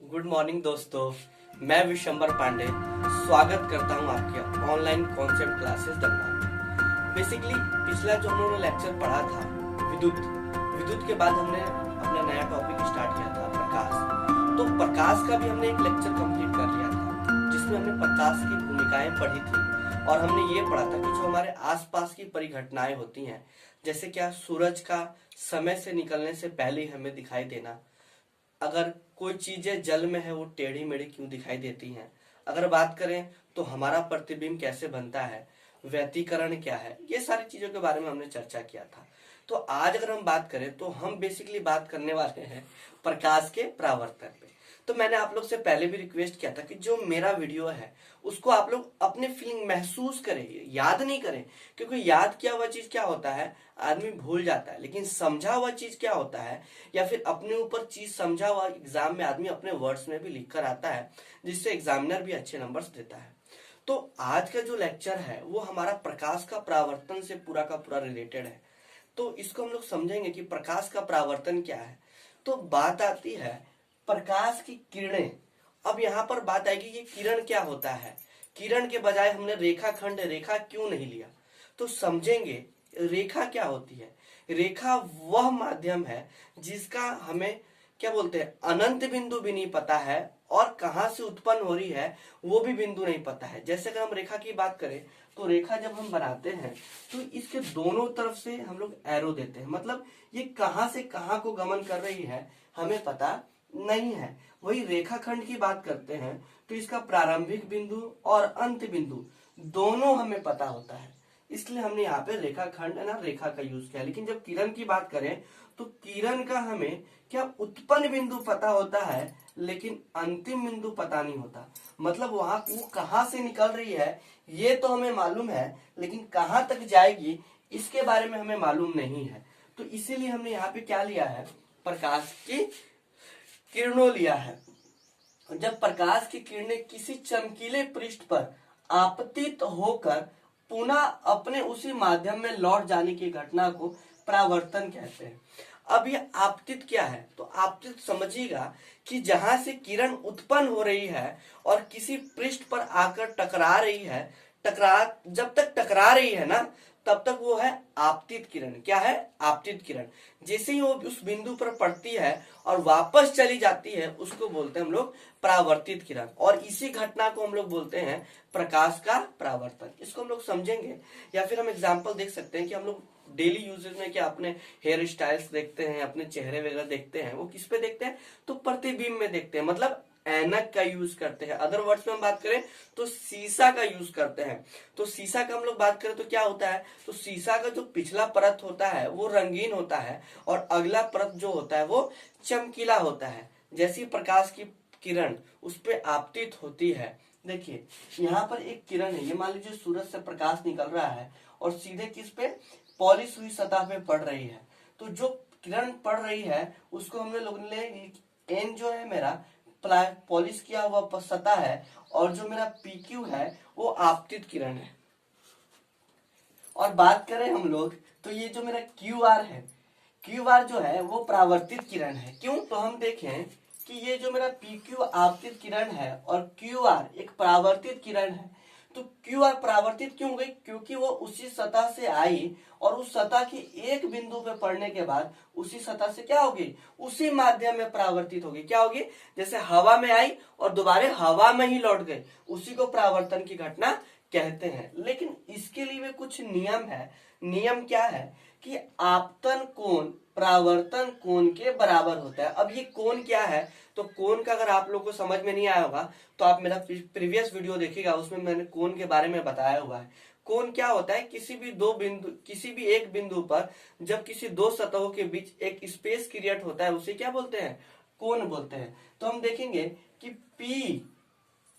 Good morning दोस्तों, मैं विशंबर पांडे स्वागत करता हूं आपके ऑनलाइन कॉन्सेप्ट क्लासेस दरबार में। बेसिकली पिछला जो हम लोगों ने लेक्चर पढ़ा था विद्युत विद्युत के बाद हमने अपना नया टॉपिक स्टार्ट किया था प्रकाश। तो प्रकाश का भी हमने एक लेक्चर कंप्लीट कर लिया था जिसमें हमने प्रकाश की भूमिकाएं पढ़ी थी और हमने ये पढ़ा था कि जो हमारे आसपास की परिघटनाएं होती हैं, जैसे क्या सूरज का समय से निकलने से पहले ही हमें दिखाई देना, अगर कोई चीजें जल में है वो टेढ़ी मेढ़ी क्यों दिखाई देती हैं, अगर बात करें तो हमारा प्रतिबिंब कैसे बनता है, व्यतिकरण क्या है, ये सारी चीजों के बारे में हमने चर्चा किया था। तो आज अगर हम बात करें तो हम बेसिकली बात करने वाले हैं प्रकाश के परावर्तन पे। तो मैंने आप लोग से पहले भी रिक्वेस्ट किया था कि जो मेरा वीडियो है उसको आप लोग अपने फीलिंग महसूस करें, याद नहीं करें, क्योंकि याद किया हुआ चीज क्या होता है आदमी भूल जाता है, लेकिन समझा हुआ चीज क्या होता है या फिर अपने ऊपर चीज समझा हुआ एग्जाम में आदमी अपने वर्ड्स में भी लिख कर आता है, जिससे एग्जामिनर भी अच्छे नंबर्स देता है। तो आज का जो लेक्चर है वो हमारा प्रकाश का परावर्तन से पूरा का पूरा रिलेटेड है। तो इसको हम लोग समझेंगे कि प्रकाश का परावर्तन क्या है। तो बात आती है प्रकाश की किरणें। अब यहाँ पर बात आएगी ये किरण क्या होता है, किरण के बजाय हमने रेखाखंड रेखा क्यों नहीं लिया। तो समझेंगे रेखा क्या होती है। रेखा वह माध्यम है जिसका हमें क्या बोलते हैं अनंत बिंदु भी नहीं पता है और कहां से उत्पन्न हो रही है वो भी बिंदु नहीं पता है। जैसे अगर हम रेखा की बात करें तो रेखा जब हम बनाते हैं तो इसके दोनों तरफ से हम लोग एरो देते हैं, मतलब ये कहां से कहां को गमन कर रही है हमें पता नहीं है। वही रेखाखंड की बात करते हैं तो इसका प्रारंभिक बिंदु और अंत बिंदु दोनों हमें पता होता है, इसलिए हमने यहाँ पे रेखाखंड है ना रेखा का यूज किया। लेकिन जब किरण की बात करें तो किरण का हमें क्या उत्पन्न बिंदु पता होता है लेकिन अंतिम बिंदु पता नहीं होता। मतलब वहां वो कहां से निकल रही है ये तो हमें मालूम है, लेकिन कहां तक जाएगी इसके बारे में हमें मालूम नहीं है। तो इसीलिए हमने यहाँ पे क्या लिया है प्रकाश की किरणों लिया है। जब प्रकाश की किरणें किसी चमकीले पृष्ठ पर आपतित होकर पुनः अपने उसी माध्यम में लौट जाने की घटना को परावर्तन कहते हैं। अब ये आपतित क्या है, तो आपतित समझिएगा कि जहां से किरण उत्पन्न हो रही है और किसी पृष्ठ पर आकर टकरा रही है, जब तक टकरा रही है ना तब तक वो है आपतित किरण। क्या है आपतित किरण। जैसे ही वो उस बिंदु पर पड़ती है और वापस चली जाती है उसको बोलते हैं हम लोग परावर्तित किरण, और इसी घटना को हम लोग बोलते हैं प्रकाश का परावर्तन। इसको हम लोग समझेंगे या फिर हम एग्जाम्पल देख सकते हैं कि हम लोग डेली यूजेज में क्या अपने हेयर स्टाइल्स देखते हैं, अपने चेहरे वगैरह देखते हैं, वो किस पे देखते हैं तो प्रतिबिंब में देखते हैं, मतलब ऐनक का यूज करते हैं। अदर वर्ड्स में हम बात करें तो शीशा का यूज करते हैं। तो शीशा का हम लोग बात करें तो क्या होता है, तो शीशा का जो पिछला परत होता है वो रंगीन होता है और अगला परत जो होता है वो चमकीला होता है। जैसी प्रकाश की किरण उस पर आपतित होती है, देखिए यहाँ पर एक किरण है, ये मान लीजिए सूरज से प्रकाश निकल रहा है और सीधे किस पे पॉलिश हुई सतह पे पड़ रही है। तो जो किरण पड़ रही है उसको हमने लोग ने एन जो है मेरा पॉलिश किया हुआ सतह है और जो मेरा पीक्यू है वो आपतित किरण है। और बात करें हम लोग तो ये जो मेरा क्यू आर है, क्यू आर जो है वो परावर्तित किरण है। क्यों, तो हम देखें कि ये जो मेरा पीक्यू आपतित किरण है और क्यू आर एक परावर्तित किरण है। तो क्यू आर परावर्तित क्यों हो गई, क्योंकि वो उसी सतह से आई और उस सतह की एक बिंदु पे पड़ने के बाद उसी सतह से क्या होगी उसी माध्यम में परावर्तित होगी। क्या होगी, जैसे हवा में आई और दोबारा हवा में ही लौट गई, उसी को परावर्तन की घटना कहते हैं। लेकिन इसके लिए कुछ नियम है। नियम क्या है कि आपतन कोण परावर्तन कोण के बराबर होता है। अब ये कोण क्या है, तो कोण का अगर आप लोगों को समझ में नहीं आया होगा तो आप मेरा प्रीवियस वीडियो देखिएगा, उसमें मैंने कोण के बारे में बताया हुआ है। कोण क्या होता है, किसी भी एक बिंदु पर जब किसी दो सतहों के बीच एक स्पेस क्रिएट होता है उसे क्या बोलते हैं कोण बोलते हैं। तो हम देखेंगे कि पी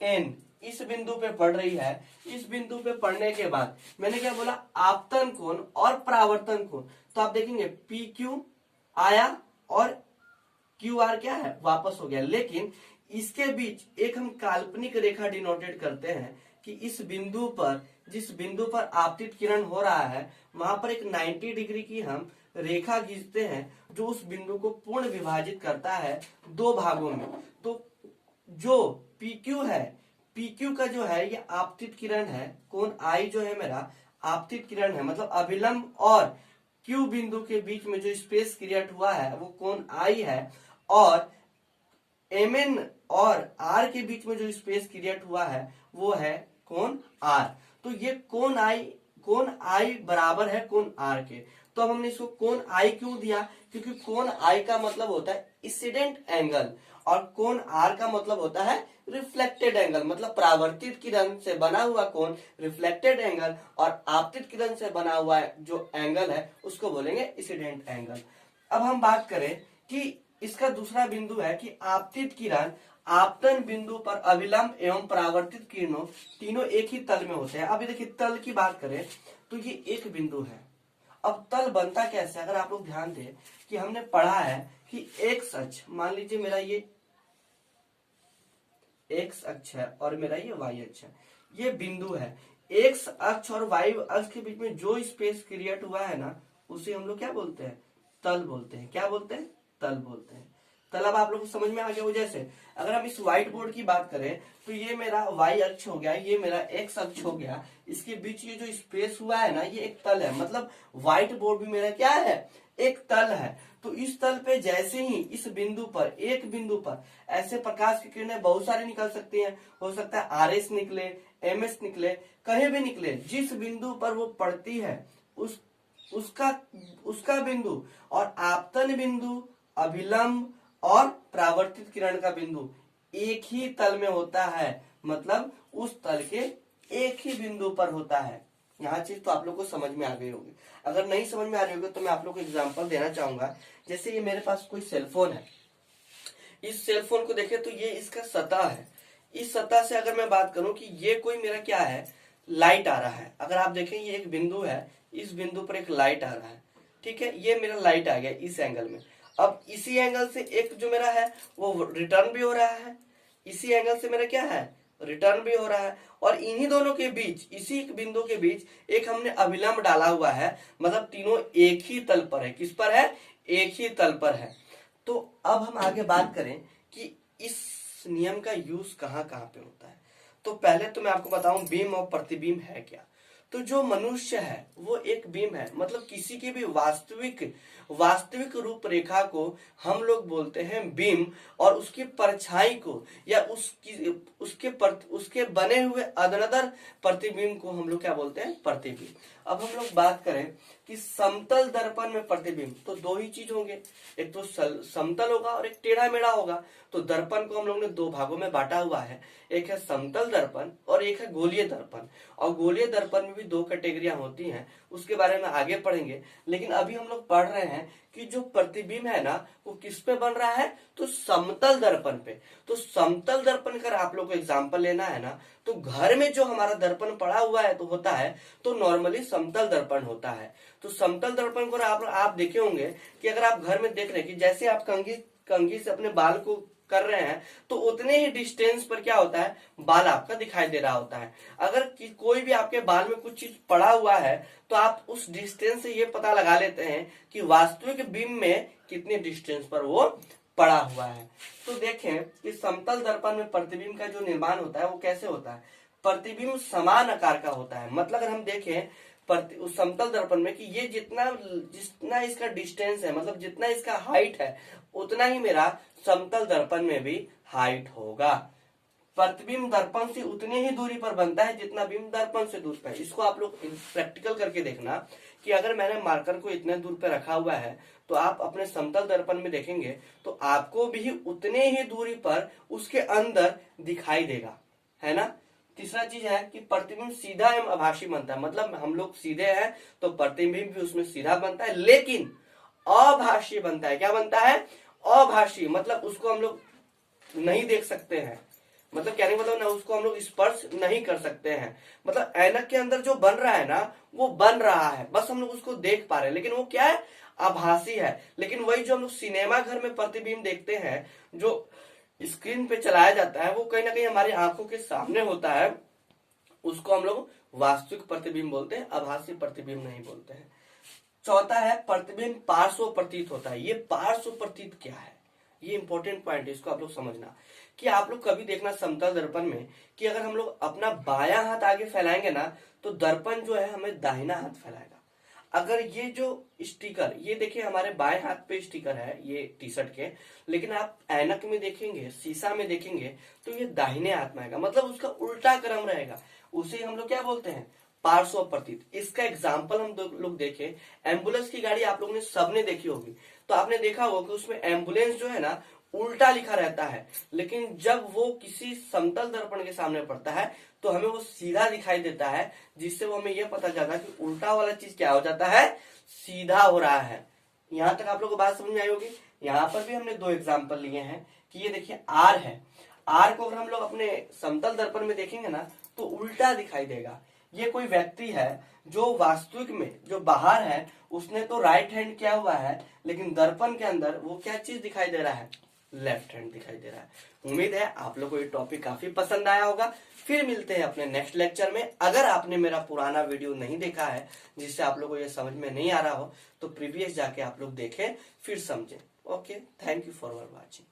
एन इस बिंदु पे पड़ रही है, इस बिंदु पे पड़ने के बाद मैंने क्या बोला आपतन कोण और परावर्तन कोण। तो आप देखेंगे पी क्यू आया और क्यू आर क्या है वापस हो गया। लेकिन इसके बीच एक हम काल्पनिक रेखा डिनोटेड करते हैं कि इस बिंदु पर जिस बिंदु पर आपतित किरण हो रहा है वहां पर एक 90 डिग्री की हम रेखा खींचते हैं जो उस बिंदु को पूर्ण विभाजित करता है दो भागों में। तो जो PQ है, PQ का जो है ये आपतित किरण है, कोण I जो है मेरा आपतित किरण है, मतलब अभिलंब और Q बिंदु के बीच में जो स्पेस क्रिएट हुआ है वो कोण I है, और MN और R के बीच में जो स्पेस क्रिएट हुआ है वो है कोण R। तो ये कोण I बराबर है कोण R के। तो अब हमने इसको कोण I क्यों दिया, क्योंकि कोण I का मतलब होता है इंसिडेंट एंगल और कोण R का मतलब होता है रिफ्लेक्टेड एंगल, मतलब परावर्तित किरण से बना हुआ कोण रिफ्लेक्टेड एंगल, और आपतित किरण से बना हुआ जो एंगल है उसको बोलेंगे इंसिडेंट एंगल। अब हम बात करें कि इसका दूसरा बिंदु है कि आपतित किरण आपतन बिंदु पर अभिलंब एवं परावर्तित किरणों तीनों एक ही तल में होते हैं। अभी देखिए तल की बात करें तो ये एक बिंदु है। अब तल बनता कैसे, अगर आप लोग ध्यान दें कि हमने पढ़ा है कि एक्स अक्ष, मान लीजिए मेरा ये एक्स अक्ष है और मेरा ये वाई अक्ष है, ये बिंदु है। एक्स अक्ष और वाई अक्ष के बीच में जो स्पेस क्रिएट हुआ है ना उसे हम लोग क्या बोलते हैं, तल बोलते हैं। क्या बोलते हैं, तल बोलते हैं। तल अब आप लोग को समझ में आ गया हो। जैसे अगर हम इस व्हाइट बोर्ड की बात करें तो ये मेरा वाई अक्ष हो गया, ये मेरा एक्स अक्ष हो गया, इसके बीच ये जो स्पेस हुआ है ना ये एक तल है, मतलब व्हाइट बोर्ड भी मेरा क्या है, एक तल है। तो इस तल पे जैसे ही इस बिंदु पर, एक बिंदु पर ऐसे प्रकाश की किरणें बहुत सारी निकल सकती हैं, हो सकता है आरएस निकले, एमएस निकले, कहीं भी निकले, जिस बिंदु पर वो पड़ती है उसका बिंदु और आपतन बिंदु, अभिलंब और परावर्तित किरण का बिंदु एक ही तल में होता है, मतलब उस तल के एक ही बिंदु पर होता है। यहाँ चीज तो आप लोग को समझ में आ गई होगी। अगर नहीं समझ में आ रही होगी तो मैं आप लोग को एग्जांपल देना चाहूंगा। जैसे ये मेरे पास कोई सेलफोन है, इस सेलफोन को देखें तो ये इसका सतह है। इस सतह से अगर मैं बात करूं कि ये कोई मेरा क्या है, लाइट आ रहा है। अगर आप देखें ये एक बिंदु है, इस बिंदु पर एक लाइट आ रहा है, ठीक है, ये मेरा लाइट आ गया इस एंगल में। अब इसी एंगल से एक जो मेरा है वो रिटर्न भी हो रहा है, इसी एंगल से मेरा क्या है, रिटर्न भी हो रहा है, और इन्हीं दोनों के बीच, इसी बिंदु के बीच एक हमने अभिलंब डाला हुआ है, मतलब तीनों एक ही तल पर है। किस पर है, एक ही तल पर है। तो अब हम आगे बात करें कि इस नियम का यूज कहाँ कहाँ पे होता है। तो पहले तो मैं आपको बताऊं बीम और प्रतिबिंब है क्या। तो जो मनुष्य है वो एक बीम है, मतलब किसी की भी वास्तविक रूपरेखा को हम लोग बोलते हैं बीम, और उसकी परछाई को या उसके बने हुए अदनदर प्रतिबिंब को हम लोग क्या बोलते हैं, प्रतिबिंब। अब हम लोग बात करें कि समतल दर्पण में प्रतिबिंब, तो दो ही चीज होंगे, एक तो समतल होगा और एक टेढ़ा मेढ़ा होगा। तो दर्पण को हम लोग ने दो भागों में बांटा हुआ है, एक है समतल दर्पण और एक है गोलीय दर्पण। और गोलीय दर्पण में भी दो कैटेगरियां होती हैं, उसके बारे में आगे पढ़ेंगे। लेकिन अभी हम लोग पढ़ रहे हैं कि जो प्रतिबिंब है ना वो किस पे बन रहा है, तो समतल दर्पण पे। तो समतल दर्पण का आप लोग को एग्जाम्पल लेना है ना, तो घर में जो हमारा दर्पण पड़ा हुआ है तो होता है, तो नॉर्मली समतल दर्पण होता है। तो समतल दर्पण को आप देखे होंगे कि अगर आप घर में देख रहे हैं कि जैसे आप कंघी से अपने बाल को कर रहे हैं तो उतने ही डिस्टेंस पर क्या होता है, बाल आपका दिखाई दे रहा होता है। अगर कोई भी आपके बाल में कुछ चीज पड़ा हुआ है तो आप उस डिस्टेंस से ये पता लगा लेते हैं कि वास्तविक बीम में कितने डिस्टेंस पर वो पड़ा हुआ है। तो देखें कि समतल दर्पण में प्रतिबिंब का जो निर्माण होता है वो कैसे होता है, प्रतिबिंब समान आकार का होता है। मतलब अगर हम देखें उस समतल दर्पण में कि ये जितना इसका डिस्टेंस है, मतलब जितना इसका हाइट है उतना ही मेरा समतल दर्पण में भी हाइट होगा। प्रतिबिंब दर्पण से उतनी ही दूरी पर बनता है जितना बिंब दर्पण से दूर पर है। इसको आप लोग प्रैक्टिकल करके देखना कि अगर मैंने मार्कर को इतने दूर पे रखा हुआ है तो आप अपने समतल दर्पण में देखेंगे तो आपको भी उतने ही दूरी पर उसके अंदर दिखाई देगा, है ना। तीसरा चीज है कि प्रतिबिंब सीधा एवं आभासी बनता है, मतलब हम लोग सीधे हैं तो प्रतिबिंब भी उसमें सीधा बनता है, लेकिन अभाषी बनता है। क्या बनता है, अभाषी, मतलब उसको हम लोग नहीं देख सकते हैं, मतलब कहने मतलब ना उसको हम लोग स्पर्श नहीं कर सकते हैं। मतलब ऐनक के अंदर जो बन रहा है ना वो बन रहा है, बस हम लोग उसको देख पा रहे हैं, लेकिन वो क्या है, आभासी है। लेकिन वही जो हम लोग सिनेमा घर में प्रतिबिंब देखते हैं जो स्क्रीन पे चलाया जाता है वो कहीं ना कहीं हमारी आंखों के सामने होता है, उसको हम लोग वास्तविक प्रतिबिंब बोलते हैं, आभासी प्रतिबिंब नहीं बोलते हैं। चौथा है प्रतिबिंब पार्श्व प्रतीत होता है। ये पार्श्व प्रतीत क्या है, ये इंपॉर्टेंट पॉइंट है, इसको आप लोग समझना कि आप लोग कभी देखना समतल दर्पण में कि अगर हम लोग अपना बायां हाथ आगे फैलाएंगे ना तो दर्पण जो है हमें दाहिना हाथ फैलाएगा। अगर ये जो स्टिकर, ये देखिए हमारे बाएं हाथ पे स्टिकर है ये टी शर्ट के, लेकिन आप ऐनक में देखेंगे, शीशा में देखेंगे तो ये दाहिने हाथ में आएगा, मतलब उसका उल्टा क्रम रहेगा। उसे हम लोग क्या बोलते हैं, पार्श्व अपवर्तित। इसका एग्जाम्पल हम लोग देखें, एम्बुलेंस की गाड़ी आप लोगों ने सबने देखी होगी, तो आपने देखा होगा कि उसमें एम्बुलेंस जो है ना उल्टा लिखा रहता है, लेकिन जब वो किसी समतल दर्पण के सामने पड़ता है तो हमें वो सीधा दिखाई देता है, जिससे वो हमें यह पता चलता है कि उल्टा वाला चीज क्या हो जाता है, सीधा हो रहा है। यहां तक आप लोगों को बात समझ में आई होगी। यहाँ पर भी हमने दो एग्जाम्पल लिए हैं कि ये देखिए आर है, आर को अगर हम लोग अपने समतल दर्पण में देखेंगे ना तो उल्टा दिखाई देगा। ये कोई व्यक्ति है जो वास्तविक में जो बाहर है उसने तो राइट हैंड किया हुआ है, लेकिन दर्पण के अंदर वो क्या चीज दिखाई दे रहा है, लेफ्ट हैंड दिखाई दे रहा है। उम्मीद है आप लोग को ये टॉपिक काफी पसंद आया होगा। फिर मिलते हैं अपने नेक्स्ट लेक्चर में। अगर आपने मेरा पुराना वीडियो नहीं देखा है जिससे आप लोग को ये समझ में नहीं आ रहा हो तो प्रीवियस जाके आप लोग देखें फिर समझें। Okay, thank you for watching.